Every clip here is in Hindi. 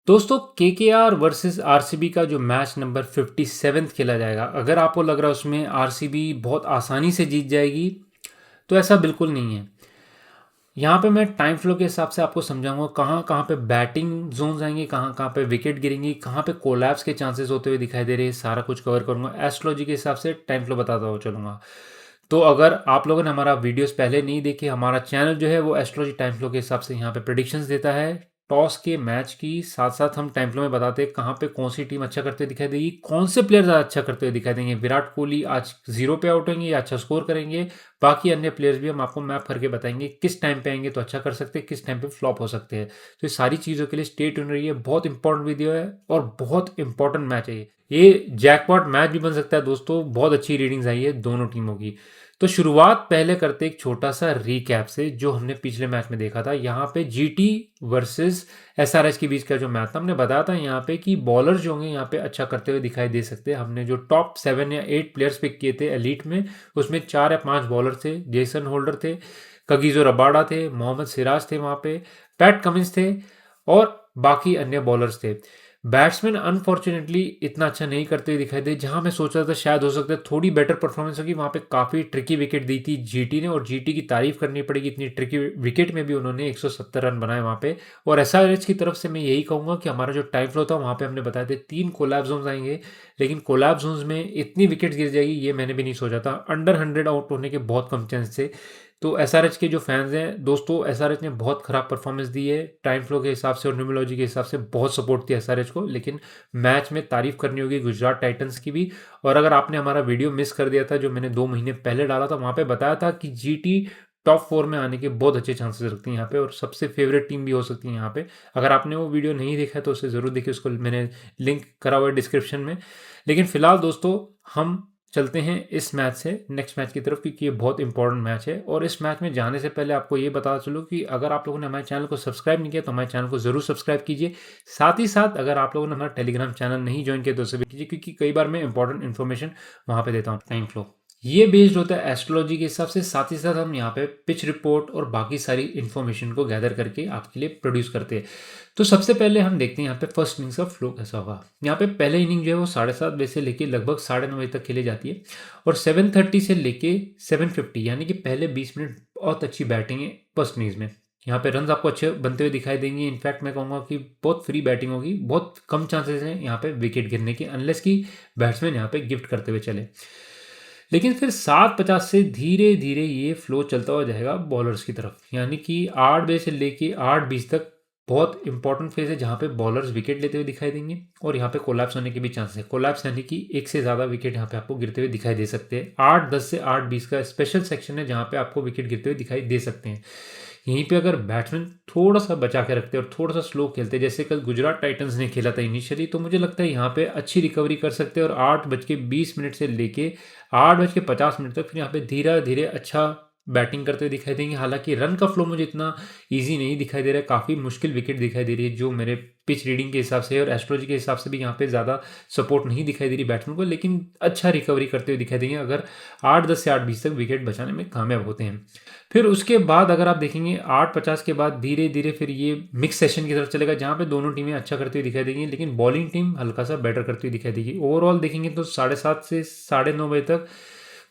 दोस्तों केकेआर वर्सेस आरसीबी का जो मैच नंबर 57 खेला जाएगा, अगर आपको लग रहा है उसमें आरसीबी बहुत आसानी से जीत जाएगी तो ऐसा बिल्कुल नहीं है। यहाँ पे मैं टाइम फ्लो के हिसाब से आपको समझाऊंगा कहाँ कहाँ पे बैटिंग जोन्स आएंगे, कहाँ कहाँ पे विकेट गिरेंगी, कहाँ पे कोलैप्स के चांसेस होते हुए दिखाई दे रहे हैं, सारा कुछ कवर करूंगा। एस्ट्रोलॉजी के हिसाब से टाइम फ्लो बताता हुआ चलूंगा। तो अगर आप लोगों ने हमारा वीडियोस पहले नहीं देखे, हमारा चैनल जो है वो एस्ट्रोलॉजी टाइम फ्लो के हिसाब से यहाँ पे प्रेडिक्शंस देता है टॉस के मैच की। साथ साथ हम टाइम फ्लो में बताते हैं कहाँ पे कौन सी टीम अच्छा करते हुए दिखाई देगी, कौन से प्लेयर ज़्यादा अच्छा करते हुए दिखाई देंगे। विराट कोहली आज 0 पे आउट होंगे या अच्छा स्कोर करेंगे, बाकी अन्य प्लेयर्स भी हम आपको मैप करके बताएंगे किस टाइम पे आएंगे तो अच्छा कर सकते हैं, किस टाइम पे फ्लॉप हो सकते हैं। तो ये सारी चीज़ों के लिए स्टे ट्यून रहिए। बहुत इंपॉर्टेंट वीडियो है और बहुत इंपॉर्टेंट मैच है ये जैकपॉट मैच भी बन सकता है दोस्तों। बहुत अच्छी रीडिंग्स आई है दोनों टीमों की। तो शुरुआत पहले करते एक छोटा सा रीकैप से जो हमने पिछले मैच में देखा था। यहाँ पे जीटी वर्सेस एसआरएच के बीच का जो मैच था, हमने बताया था यहाँ पे कि बॉलर जो होंगे यहाँ पे अच्छा करते हुए दिखाई दे सकते हैं। हमने जो टॉप 7 या 8 प्लेयर्स पिक किए थे एलीट में, उसमें 4 या 5 बॉलर थे। जेसन होल्डर थे, कगिजो रबाडा थे, मोहम्मद सिराज थे, वहाँ पे पैट कमिंस थे और बाकी अन्य बॉलर्स थे। बैट्समैन अनफॉर्चुनेटली इतना अच्छा नहीं करते हुए दिखाई दे। जहां मैं सोच रहा था शायद हो सकता है थोड़ी बेटर परफॉर्मेंस होगी, वहां पे काफ़ी ट्रिकी विकेट दी थी जीटी ने, और जीटी की तारीफ करनी पड़ेगी। इतनी ट्रिकी विकेट में भी उन्होंने 170 रन बनाए वहां पे। और एसआरएच की तरफ से मैं यही कहूंगा कि हमारा जो टाइम फ्लो था वहां पे हमने बताया थे 3 कोलैप जोन्स आएंगे, लेकिन कोलैप जोन्स में इतनी विकेट गिर जाएगी ये मैंने भी नहीं सोचा था। अंडर 100 आउट होने के बहुत कम चांस थे। तो एसआरएच के जो फैंस हैं दोस्तों, एसआरएच ने बहुत खराब परफॉर्मेंस दी है टाइम फ्लो के हिसाब से और न्यूमरोलॉजी के हिसाब से। बहुत सपोर्ट थी एसआरएच को, लेकिन मैच में तारीफ करनी होगी गुजरात टाइटंस की भी। और अगर आपने हमारा वीडियो मिस कर दिया था जो मैंने 2 महीने पहले डाला था, वहां पे बताया था कि जीटी टॉप 4 में आने के बहुत अच्छे चांसेस रखती है यहाँ पे और सबसे फेवरेट टीम भी हो सकती है यहाँ पे। अगर आपने वो वीडियो नहीं देखा है तो उसे ज़रूर देखिए, उसको मैंने लिंक करा हुआ है डिस्क्रिप्शन में। लेकिन फिलहाल दोस्तों हम चलते हैं इस मैच से नेक्स्ट मैच की तरफ, क्योंकि ये बहुत इंपॉर्टेंट मैच है। और इस मैच में जाने से पहले आपको ये बता चलो कि अगर आप लोगों ने हमारे चैनल को सब्सक्राइब नहीं किया तो हमारे चैनल को ज़रूर सब्सक्राइब कीजिए। साथ ही साथ अगर आप लोगों ने हमारा टेलीग्राम चैनल नहीं ज्वाइन किया तो उसे भी कीजिए, क्योंकि कई बार मैं इंपॉर्टेंट इन्फॉर्मेशन वहाँ पे देता हूँ। टाइम फ्लो ये बेस्ड होता है एस्ट्रोलॉजी के हिसाब से। साथ ही साथ हम यहाँ पे पिच रिपोर्ट और बाकी सारी इन्फॉर्मेशन को गैदर करके आपके लिए प्रोड्यूस करते हैं। तो सबसे पहले हम देखते हैं यहाँ पे फर्स्ट इनिंग्स का फ्लो कैसा होगा। यहाँ पे पहले इनिंग जो है वो 7:30 बजे से लेके लगभग 9:30 बजे तक खेली जाती है और 7:30 से लेके 7:50 यानी कि पहले 20 मिनट बहुत अच्छी बैटिंग है फर्स्ट इनिंग्स में। यहाँ पे रन आपको अच्छे बनते हुए दिखाई देंगे। इनफैक्ट मैं कहूँगा कि बहुत फ्री बैटिंग होगी, बहुत कम चांसेस हैं यहाँ पे विकेट गिरने के, अनलेस कि बैट्समैन यहाँ पे गिफ्ट करते हुए चले। लेकिन फिर 7:50 से धीरे धीरे ये फ्लो चलता हुआ जाएगा बॉलर्स की तरफ, यानी कि 8 बजे से लेके 8:20 तक बहुत इंपॉर्टेंट फेज है जहाँ पे बॉलर्स विकेट लेते हुए दिखाई देंगे और यहाँ पे कोलैप्स होने के भी चांस है। कोलैप्स यानी कि एक से ज़्यादा विकेट यहाँ पे आपको गिरते हुए दिखाई दे सकते हैं। 8:10 से 8:20 का स्पेशल सेक्शन है जहाँ पे आपको विकेट गिरते हुए दिखाई दे सकते हैं। यहीं पे अगर बैट्समैन थोड़ा सा बचा के रखते और थोड़ा सा स्लो खेलते जैसे कल गुजरात टाइटंस ने खेला था इनिशियली, तो मुझे लगता है यहाँ पे अच्छी रिकवरी कर सकते हैं और 8:20 से लेके 8:50 तक फिर यहाँ पे धीरे धीरे अच्छा बैटिंग करते हुए दिखाई देंगे। हालांकि रन का फ्लो मुझे इतना इजी नहीं दिखाई दे रहा है, काफ़ी मुश्किल विकेट दिखाई दे रही है जो मेरे पिच रीडिंग के हिसाब से और एस्ट्रोलॉजी के हिसाब से भी यहाँ पे ज़्यादा सपोर्ट नहीं दिखाई दे रही बैट्समैन को, लेकिन अच्छा रिकवरी करते हुए दिखाई देंगे अगर 8:10 से 8:20 तक विकेट बचाने में कामयाब होते हैं। फिर उसके बाद अगर आप देखेंगे 8:50 के बाद धीरे धीरे फिर ये मिक्स सेशन की तरफ चलेगा जहाँ पे दोनों टीमें अच्छा करती हुई दिखाई देंगी, लेकिन बॉलिंग टीम हल्का सा बेटर करती हुई दिखाई देगी। ओवरऑल देखेंगे तो 7:30 से 9:30 बजे तक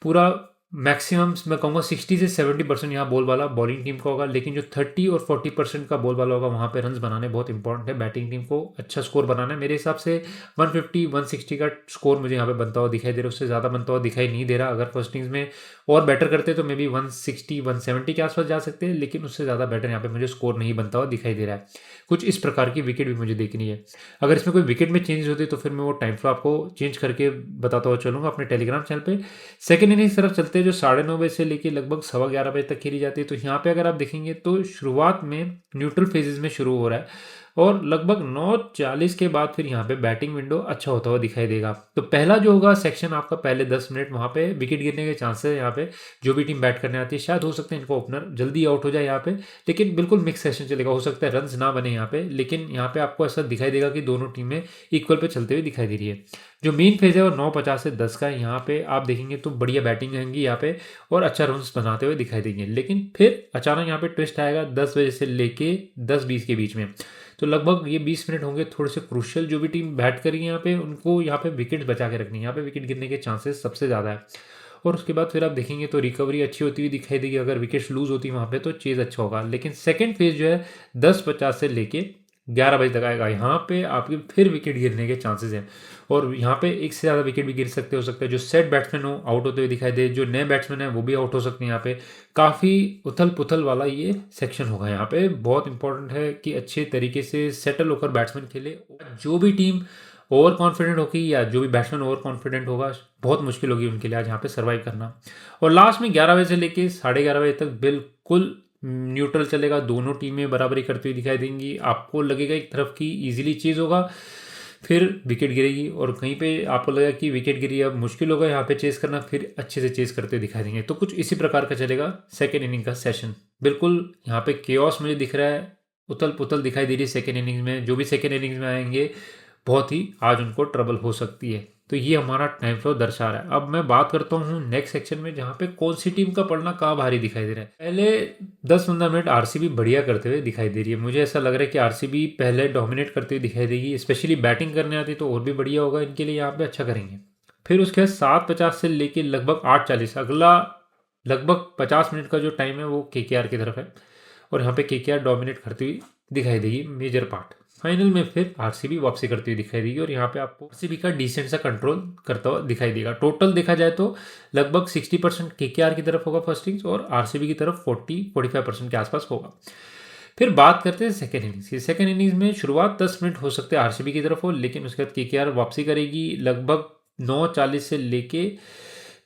पूरा मैक्सिमम मैं कहूँगा 60 से 70% यहाँ बॉल वाला बॉलिंग टीम का होगा, लेकिन जो 30 और 40% का बॉल वाला होगा वहाँ पे रन्स बनाने बहुत इंपॉर्टेंट है। बैटिंग टीम को अच्छा स्कोर बनाना है। मेरे हिसाब से 150 160 का स्कोर मुझे यहाँ पे बनता हुआ दिखाई दे रहा है, उससे ज़्यादा बनता हुआ दिखाई नहीं दे रहा। अगर फर्स्ट इनिंग्स में और बेटर करते तो मे बी 160 170 के आसपास जा सकते हैं, लेकिन उससे ज़्यादा बेटर यहाँ पे मुझे स्कोर नहीं बनता हुआ दिखाई दे रहा है। कुछ इस प्रकार की विकेट भी मुझे देखनी है। अगर इसमें कोई विकेट में चेंज होती तो फिर मैं वो टाइम फ्लो आपको चेंज करके बताता हुआ चलूँगा अपने टेलीग्राम चैनल पे। सेकेंड इनिंग्स तरफ चलते हैं जो 9:30 बजे से लेके लगभग 11:15 बजे तक खेली जाती है। तो यहाँ पे अगर आप देखेंगे तो शुरुआत में न्यूट्रल फेजेस में शुरू हो रहा है और लगभग 9:40 के बाद फिर यहाँ पे बैटिंग विंडो अच्छा होता हुआ दिखाई देगा। तो पहला जो होगा सेक्शन आपका पहले 10 मिनट वहाँ पे विकेट गिरने के चांसेस है। यहाँ पे जो भी टीम बैट करने आती है शायद हो सकता है इनको ओपनर जल्दी आउट हो जाए यहाँ पे, लेकिन बिल्कुल मिक्स सेशन चलेगा। हो सकता है रन्स ना बने यहाँ पे, लेकिन यहाँ पे आपको ऐसा दिखाई देगा कि दोनों टीमें इक्वल पे चलते हुए दिखाई दे रही है। जो मेन फेज है वो 9:50 से 10 का है। यहाँ पे आप देखेंगे तो बढ़िया बैटिंग रहेंगी यहाँ पे और अच्छा रन्स बनाते हुए दिखाई देंगे, लेकिन फिर अचानक यहाँ पे ट्विस्ट आएगा 10 बजे से लेके 10:20 के बीच में। तो लगभग ये 20 मिनट होंगे थोड़े से क्रूशियल। जो भी टीम बैट करी यहाँ पे, उनको यहाँ पे विकेट बचा के रखनी है, यहाँ पे विकेट गिरने के चांसेस सबसे ज़्यादा है। और उसके बाद फिर आप देखेंगे तो रिकवरी अच्छी होती हुई दिखाई देगी। अगर विकेट्स लूज होती है वहाँ पे तो चेज अच्छा होगा। लेकिन सेकंड फेज जो है 10:50 से लेके 11 बजे तक आएगा। यहाँ पे आपके फिर विकेट गिरने के चांसेस हैं, और यहाँ पे एक से ज़्यादा विकेट भी गिर सकते हो सकता है। जो सेट बैट्समैन हो आउट होते हुए दिखाई दे, जो नए बैट्समैन है वो भी आउट हो सकते हैं। यहाँ पे काफ़ी उथल पुथल वाला ये सेक्शन होगा। यहाँ पे बहुत इंपॉर्टेंट है कि अच्छे तरीके से सेटल होकर बैट्समैन खेले। जो भी टीम ओवर कॉन्फिडेंट होगी या जो भी बैट्समैन ओवर कॉन्फिडेंट होगा, बहुत मुश्किल होगी उनके लिए आज यहाँ पे सर्वाइव करना। और लास्ट में 11 बजे से लेके 11:30 बजे तक बिल्कुल न्यूट्रल चलेगा। दोनों टीमें बराबरी करती हुई दिखाई देंगी। आपको लगेगा एक तरफ की इजीली चेज होगा, फिर विकेट गिरेगी, और कहीं पे आपको लगेगा कि विकेट गिरी अब मुश्किल होगा यहाँ पे चेस करना, फिर अच्छे से चेस करते दिखाई देंगे। तो कुछ इसी प्रकार का चलेगा सेकेंड इनिंग का सेशन। बिल्कुल यहाँ पे केओस मुझे दिख रहा है, उथल पुथल दिखाई दे रही है सेकेंड इनिंग्स में। जो भी सेकेंड इनिंग्स में आएंगे बहुत ही आज उनको ट्रबल हो सकती है। तो ये हमारा टाइम फ्लो दर्शा रहा है। अब मैं बात करता हूँ नेक्स्ट सेक्शन में, जहाँ पे कौन सी टीम का पड़ना कहाँ भारी दिखाई दे रहा है। पहले 10-15 मिनट आरसीबी बढ़िया करते हुए दिखाई दे रही है। मुझे ऐसा लग रहा है कि आरसीबी पहले डोमिनेट करते हुए दिखाई देगी, स्पेशली बैटिंग करने आती तो और भी बढ़िया होगा इनके लिए, यहाँ पे अच्छा करेंगे। फिर उसके बाद 7:50 से लेके लगभग 8:40 अगला लगभग 50 मिनट का जो टाइम है वो केकेआर की तरफ है, और यहाँ पे केकेआर डोमिनेट करती हुई दिखाई देगी मेजर पार्ट। फाइनल में फिर आरसीबी वापसी करती हुई दिखाई देगी, और यहाँ पे आपको आरसीबी का डिसेंट सा कंट्रोल करता हुआ दिखाई देगा। टोटल देखा जाए तो लगभग 60% केकेआर की तरफ होगा फर्स्ट इनिंग्स, और आरसीबी की तरफ 40-45% के आसपास होगा। फिर बात करते हैं सेकेंड इनिंग्स की। सेकेंड इनिंग्स में शुरुआत 10 मिनट हो सकते हैं आरसीबी की तरफ हो, लेकिन उसके बाद केकेआर वापसी करेगी लगभग 9:40 से लेके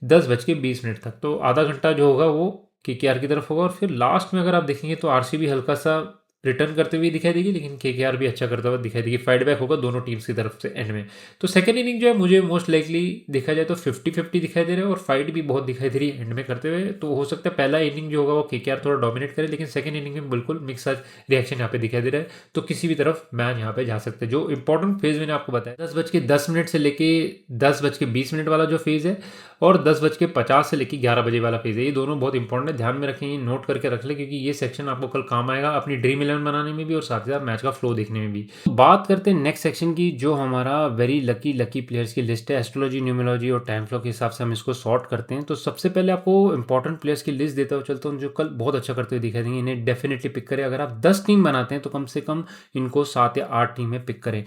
10:20 तक। तो आधा घंटा जो होगा वो केकेआर की तरफ होगा, और फिर लास्ट में अगर आप देखेंगे तो आरसीबी हल्का सा रिटर्न करते हुए दिखाई देगी, लेकिन केकेआर भी अच्छा करता हुआ दिखाई देगी। फाइट बैक होगा दोनों टीम्स की तरफ से एंड में। तो सेकंड इनिंग जो है मुझे मोस्ट लाइकली देखा जाए तो 50-50 दिखाई दे रहा है, और फाइट भी बहुत दिखाई दे रही है एंड में करते हुए। तो हो सकता है पहला इनिंग जो होगा वो केकेआर थोड़ा डोमिनेट करे, लेकिन सेकंड इनिंग में बिल्कुल मिक्स रिएक्शन यहाँ पे दिखाई दे रहा है। तो किसी भी तरफ मैच यहाँ पे जा सकते हैं। जो इंपॉर्टेंट फेज मैंने आपको बताया 10:10 से लेके 10:20 वाला जो फेज है, और 10:50 से लेके 11 बजे वाला फेज है, ये दोनों बहुत इंपॉर्टेंट है। ध्यान में रखेंगे, नोट करके रख ले, क्योंकि ये सेक्शन आपको कल काम आएगा अपनी ड्रीम 11 बनाने में भी, और साथ ही साथ मैच का फ्लो देखने में भी। तो बात करते हैं नेक्स्ट सेक्शन की, जो हमारा वेरी लकी प्लेयर्स की लिस्ट है। एस्ट्रोलॉजी, न्यूमरोलॉजी और टाइम फ्लो के हिसाब से हम इसको सॉर्ट करते हैं। तो सबसे पहले आपको इंपॉर्टेंट प्लेयर्स की लिस्ट देता हुआ चलता हूँ, जो कल बहुत अच्छा करते हुए दिखाई देंगे। इन्हें डेफिनेटली पिक करें। अगर आप 10 टीम बनाते हैं तो कम से कम इनको 7 या 8 टीम में पिक करें।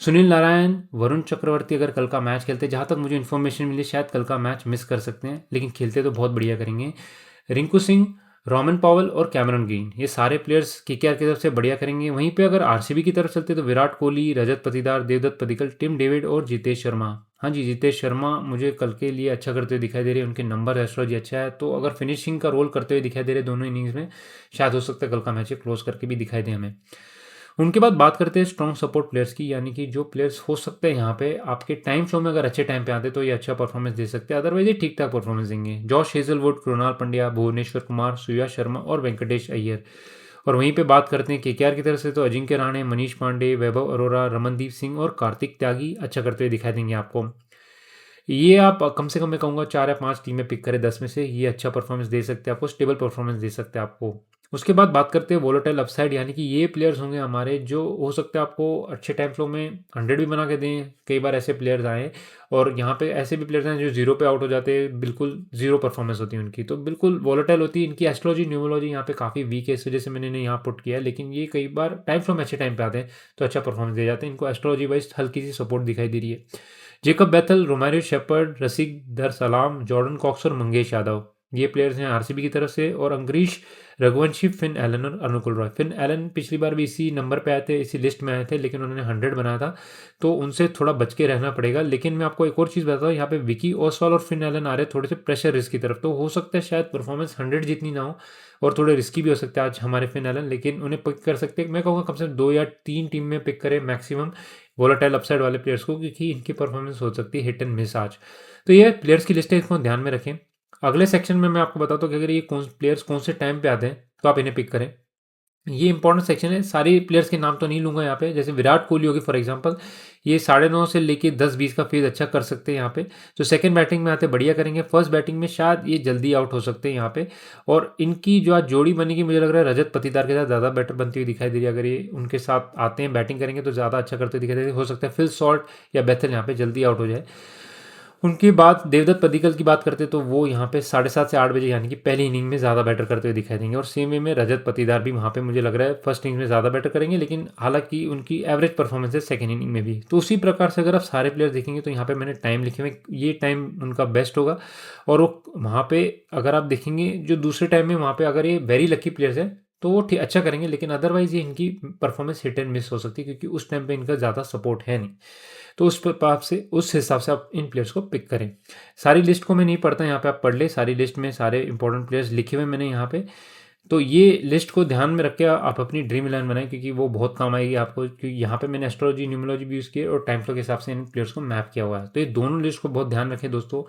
सुनील नारायण, वरुण चक्रवर्ती अगर कल का मैच खेलते, जहाँ तक मुझे इन्फॉर्मेशन मिली शायद कल का मैच मिस कर सकते हैं, लेकिन खेलते तो बहुत बढ़िया करेंगे। रिंकू सिंह, रोमन पॉवल और कैमरन ग्रीन, ये सारे प्लेयर्स केकेआर की तरफ से बढ़िया करेंगे। वहीं पे अगर आरसीबी की तरफ चलते तो विराट कोहली, रजत पाटीदार, देवदत्त पडिक्कल, टिम डेविड और जितेश शर्मा। हाँ जी, जितेश शर्मा मुझे कल के लिए अच्छा करते हुए दिखाई दे रहे हैं। उनके नंबर एस्ट्रोलॉजी अच्छा है, तो अगर फिनिशिंग का रोल करते हुए दिखाई दे रहे दोनों इनिंग्स में, शायद हो सकता है कल का मैच क्लोज करके भी दिखाई दे हमें। उनके बाद बात करते हैं स्ट्रॉन्ग सपोर्ट प्लेयर्स की, यानी कि जो प्लेयर्स हो सकते हैं यहाँ पे आपके टाइम फ्लो में अगर अच्छे टाइम पे आते तो ये अच्छा परफॉर्मेंस दे सकते हैं, अदरवाइज ये ठीक ठाक परफॉर्मेंस देंगे। जॉश हेजलवुड, कृणाल पंड्या, भुवनेश्वर कुमार, सूर्या शर्मा और वेंकटेश अय्यर। और वहीं पे बात करते हैं केकेआर की तरफ से, तो अजिंक्य रहाणे, मनीष पांडे, वैभव अरोरा, रमनदीप सिंह और कार्तिक त्यागी अच्छा करते हुए दिखाई देंगे आपको। ये आप कम से कम मैं कहूँगा 4 या 5 टीमें पिक करें 10 में से, ये अच्छा परफॉर्मेंस दे सकते हैं आपको, स्टेबल परफॉर्मेंस दे सकते हैं आपको। उसके बाद बात करते हैं वोलेटाइल अपसाइड, यानी कि ये प्लेयर्स होंगे हमारे जो हो सकता है आपको अच्छे टाइम फ्लो में 100 भी बना के दें। कई बार ऐसे प्लेयर्स आए, और यहाँ पे ऐसे भी प्लेयर्स हैं जो 0 पे आउट हो जाते हैं, बिल्कुल 0 परफॉर्मेंस होती है उनकी, तो बिल्कुल वोलेटाइल होती है। इनकी एस्ट्रोलॉजी, न्यूमरोलॉजी यहाँ पे काफ़ी वीक है, इस वजह से मैंने इन्हें यहाँ पुट किया है, लेकिन ये कई बार टाइम फ्लो में अच्छे टाइम पे आते हैं तो अच्छा परफॉर्मेंस दे जाते हैं। इनको एस्ट्रोलॉजी वाइज हल्की सी सपोर्ट दिखाई दे रही है। जेकब बैथल, रोमारियो शेपर्ड, रसिक दर सलाम, जॉर्डन कॉक्स और मंगेश यादव, ये प्लेयर्स हैं आरसीबी की तरफ से। और अंग्रीश रघुवंशी, फिन एलन और अनुकुल रॉय। फिन एलन पिछली बार भी इसी नंबर पे आए थे, इसी लिस्ट में आए थे, लेकिन उन्होंने 100 बनाया था, तो उनसे थोड़ा बच के रहना पड़ेगा। लेकिन मैं आपको एक और चीज़ बताता हूँ, यहाँ पे विकी ओसवाल और फिन एलन आ रहे थोड़े से प्रेशर रिस्क की तरफ, तो हो सकता है शायद परफॉर्मेंस 100 जितनी ना हो, और थोड़े रिस्की भी हो सकते हैं आज हमारे फिन एलन, लेकिन उन्हें पिक कर सकते हैं। मैं कहूँगा कम से कम 2 या 3 टीम में पिक करें मैक्सिमम वोलेटाइल अपसाइड वाले प्लेयर्स को, क्योंकि इनकी परफॉर्मेंस हो सकती है हिट एंड मिस आज। तो ये प्लेयर्स की लिस्ट है, इसको ध्यान में रखें। अगले सेक्शन में मैं आपको बताता हूँ कि अगर ये कौन प्लेयर्स कौन से टाइम पे आते हैं तो आप इन्हें पिक करें। ये इंपॉर्टेंट सेक्शन है। सारे प्लेयर्स के नाम तो नहीं लूंगा यहाँ पे, जैसे विराट कोहली होगी फॉर एग्जांपल, ये 9.5 से लेके 10-20 का फेज अच्छा कर सकते हैं यहाँ पे। तो सेकंड बैटिंग में आते बढ़िया करेंगे, फर्स्ट बैटिंग में शायद ये जल्दी आउट हो सकते हैं यहाँ पे। और इनकी जो आज जोड़ी बनेगी मुझे लग रहा है रजत पाटीदार के साथ ज़्यादा बेटर बनती हुई दिखाई दे रही है। अगर ये उनके साथ आते हैं बैटिंग करेंगे तो ज़्यादा अच्छा करते दिखाई दे रहे, हो सकता है फिल सॉल्ट या बेथल यहाँ पे जल्दी आउट हो जाए। उनके बाद देवदत्त पडिक्कल की बात करते तो वो यहाँ पे 7:30 से 8 बजे यानी कि पहली इनिंग में ज़्यादा बैटर करते हुए दिखाई देंगे। और सेम वे में रजत पाटीदार भी वहाँ पे मुझे लग रहा है फर्स्ट इनिंग में ज़्यादा बैटर करेंगे, लेकिन हालांकि उनकी एवरेज परफॉर्मेंस है सेकंड इनिंग में भी। तो उसी प्रकार से अगर आप सारे प्लेयर देखेंगे तो यहाँ पे मैंने टाइम लिखे हुए, ये टाइम उनका बेस्ट होगा। और वो वहाँ पे अगर आप देखेंगे जो दूसरे टाइम में वहाँ पे अगर ये वेरी लकी प्लेयर्स है तो वो अच्छा करेंगे, लेकिन अदरवाइज ये इनकी परफॉर्मेंस हिट एंड मिस हो सकती है क्योंकि उस टाइम पे इनका ज़्यादा सपोर्ट है नहीं। तो उस हिसाब से आप इन प्लेयर्स को पिक करें। सारी लिस्ट को मैं नहीं पढ़ता, यहाँ पे आप पढ़ ले, सारी लिस्ट में सारे इंपॉर्टेंट प्लेयर्स लिखे हुए मैंने यहाँ पे। तो ये लिस्ट को ध्यान में रख के आप अपनी ड्रीम 11 बनाएं क्योंकि वो बहुत काम आएगी आपको, क्योंकि यहाँ पे मैंने एस्ट्रोलॉजी न्यूमरोलॉजी भी यूज़ की है और टाइम फ्लो के हिसाब से इन प्लेयर्स को मैप किया हुआ है। तो ये दोनों लिस्ट को बहुत ध्यान रखें दोस्तों।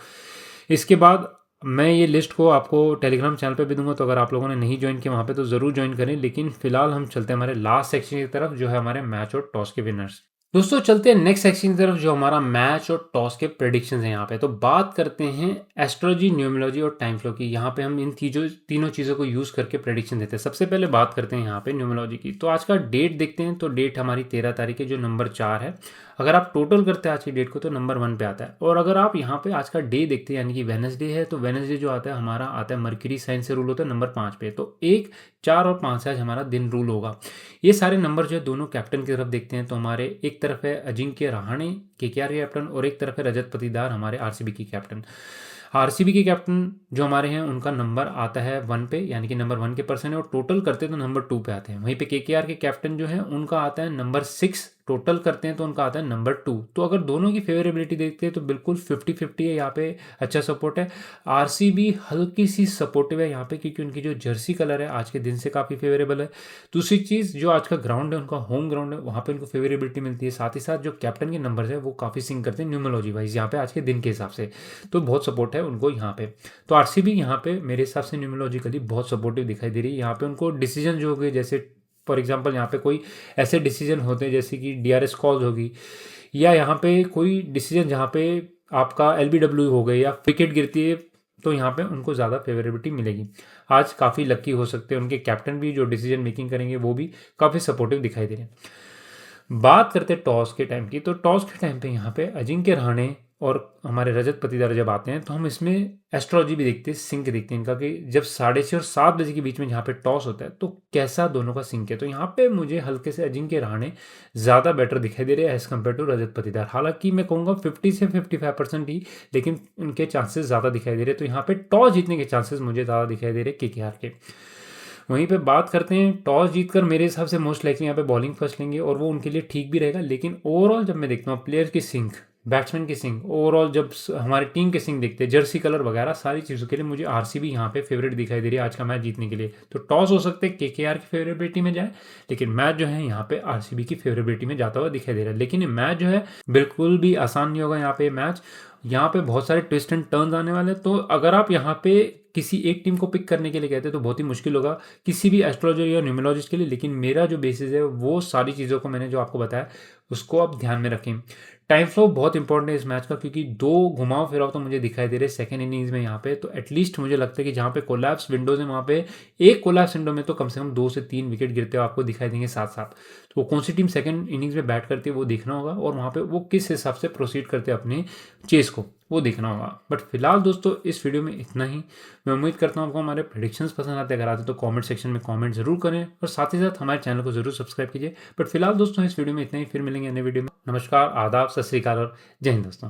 इसके बाद मैं ये लिस्ट को आपको टेलीग्राम चैनल पे भी दूंगा, तो अगर आप लोगों ने नहीं ज्वाइन किया वहाँ पे तो ज़रूर ज्वाइन करें। लेकिन फिलहाल हम चलते हैं हमारे लास्ट सेक्शन की तरफ, जो है हमारे मैच और टॉस के विनर्स। दोस्तों चलते हैं नेक्स्ट सेक्शन की तरफ, जो हमारा मैच और टॉस के प्रेडिक्शंस हैं यहाँ पे। तो बात करते हैं एस्ट्रोलॉजी, न्यूमरोलॉजी और टाइम फ्लो की। यहाँ पे हम इन तीनों चीज़ों को यूज़ करके प्रेडिक्शन देते हैं। सबसे पहले बात करते हैं यहाँ पे न्यूमरोलॉजी की। तो आज का डेट देखते हैं, तो डेट हमारी 13 तारीख है, जो नंबर 4 है। अगर आप टोटल करते हैं आज की डेट को तो नंबर 1 पे आता है। और अगर आप यहाँ पे आज का डे देखते हैं यानी कि वेडनेसडे है, तो वेडनेसडे जो आता है हमारा आता है मरकरी साइन से रूल होता है नंबर 5 पे। तो 1, 4 और 5 आज हमारा दिन रूल होगा। ये सारे नंबर जो है दोनों कैप्टन की तरफ देखते हैं, तो हमारे एक तरफ है अजिंक्य रहाणे केकेआर के कैप्टन और एक तरफ है रजत पाटीदार हमारे आरसीबी के कैप्टन। आरसीबी के कैप्टन जो हमारे हैं उनका नंबर आता है 1 पे, यानी कि नंबर 1 के पर्सन है, और टोटल करते हैं तो नंबर 2 पे आते हैं। वहीं पे केकेआर के कैप्टन जो है उनका आता है नंबर 6, टोटल करते हैं तो उनका आता है नंबर 2। तो अगर दोनों की फेवरेबिलिटी देखते हैं तो बिल्कुल 50-50 है यहाँ पे, अच्छा सपोर्ट है। आरसीबी हल्की सी सपोर्टिव है यहाँ पे क्योंकि उनकी जो जर्सी कलर है आज के दिन से काफ़ी फेवरेबल है। दूसरी चीज़, जो आज का ग्राउंड है उनका होम ग्राउंड है, वहाँ पे उनको फेवरेबिलिटी मिलती है। साथ ही साथ जो कैप्टन के नंबर है वो काफ़ी सिंक करते हैं न्यूमरोलॉजी वाइज यहाँ पे आज के दिन के हिसाब से, तो बहुत सपोर्ट है उनको यहाँ पे। तो आरसीबी यहाँ पे मेरे हिसाब से न्यूमरोलॉजिकली बहुत सपोर्टिव दिखाई दे रही है। यहाँ पे उनको डिसीजन जो हो गए, जैसे फॉर एग्जाम्पल यहाँ पे कोई ऐसे डिसीजन होते हैं जैसे कि डीआरएस कॉल्स होगी, या यहाँ पे कोई डिसीजन जहाँ पे आपका एलबीडब्ल्यू हो गई या विकेट गिरती है, तो यहाँ पे उनको ज़्यादा फेवरेबिलिटी मिलेगी। आज काफ़ी लकी हो सकते हैं, उनके कैप्टन भी जो डिसीजन मेकिंग करेंगे वो भी काफ़ी सपोर्टिव दिखाई दे रहे हैं। बात करते हैं टॉस के टाइम की, तो टॉस के टाइम पे यहाँ पे अजिंक्य रहाणे और हमारे रजत पाटीदार जब आते हैं तो हम इसमें एस्ट्रोलॉजी भी देखते हैं, सिंक देखते हैं इनका, कि जब 6:30 और 7 बजे के बीच में जहाँ पे टॉस होता है तो कैसा दोनों का सिंक है। तो यहाँ पे मुझे हल्के से अजिंक्य रहाणे ज़्यादा बेटर दिखाई दे रहे हैं as compare to Rajat Patidar. हालांकि मैं कहूँगा 50 से 55% ही, लेकिन उनके चांसेस ज़्यादा दिखाई दे रहे हैं। तो यहाँ पे टॉस जीतने के चांसेस मुझे ज़्यादा दिखाई दे रहे हैं केकेआर के। वहीं पे बात करते हैं टॉस जीतकर मेरे हिसाब से मोस्ट लाइकली यहाँ पे बॉलिंग फर्स्ट लेंगे और वो उनके लिए ठीक भी रहेगा। लेकिन ओवरऑल जब मैं देखता हूँ प्लेयर की सिंक, बैट्समैन की सिंक, ओवरऑल जब हमारी टीम के सिंक देखते हैं, जर्सी कलर वगैरह सारी चीज़ों के लिए मुझे आरसीबी यहाँ पे फेवरेट दिखाई दे रही है आज का मैच जीतने के लिए। तो टॉस हो सकते हैं केकेआर की फेवरेबिलिटी में जाए, लेकिन मैच जो है यहाँ पे आरसीबी की फेवरेबिलिटी में जाता हुआ दिखाई दे रहा है। लेकिन ये मैच जो है बिल्कुल भी आसान नहीं होगा यहाँ पे मैच, यहाँ पे बहुत सारे ट्विस्ट एंड टर्न्स आने वाले हैं। तो अगर आप यहाँ पे किसी एक टीम को पिक करने के लिए कहते हैं तो बहुत ही मुश्किल होगा किसी भी एस्ट्रोलॉजर या न्यूमरोलॉजिस्ट के लिए। लेकिन मेरा जो बेसिस है वो सारी चीज़ों को मैंने जो आपको बताया उसको आप ध्यान में रखें। टाइम फ्लो बहुत इंपॉर्टेंट है इस मैच का, क्योंकि 2 घुमाव फिराव तो मुझे दिखाई दे रहे हैं सेकंड इनिंग्स में यहाँ पे। तो एटलीस्ट मुझे लगता है कि जहाँ पे कोलैप्स विंडोज है वहाँ पे एक कोलैप्स विंडो में तो कम से कम 2 से 3 विकेट गिरते हुए आपको दिखाई देंगे साथ साथ। तो कौन सी टीम सेकंड इनिंग्स में बैट करती है वो देखना होगा, और वहाँ पे वो किस हिसाब से प्रोसीड करते हैं अपने चेस को वो देखना होगा। बट फिलहाल दोस्तों इस वीडियो में इतना ही। मैं उम्मीद करता हूँ आपको हमारे प्रेडिक्शंस पसंद आते, अगर आते तो कमेंट सेक्शन में कमेंट जरूर करें और साथ ही साथ हमारे चैनल को जरूर सब्सक्राइब कीजिए। बट फिलहाल दोस्तों इस वीडियो में इतना ही, फिर मिलेंगे अन्य वीडियो में। नमस्कार, आदाब, सत श्री अकाल और जय हिंद दोस्तों।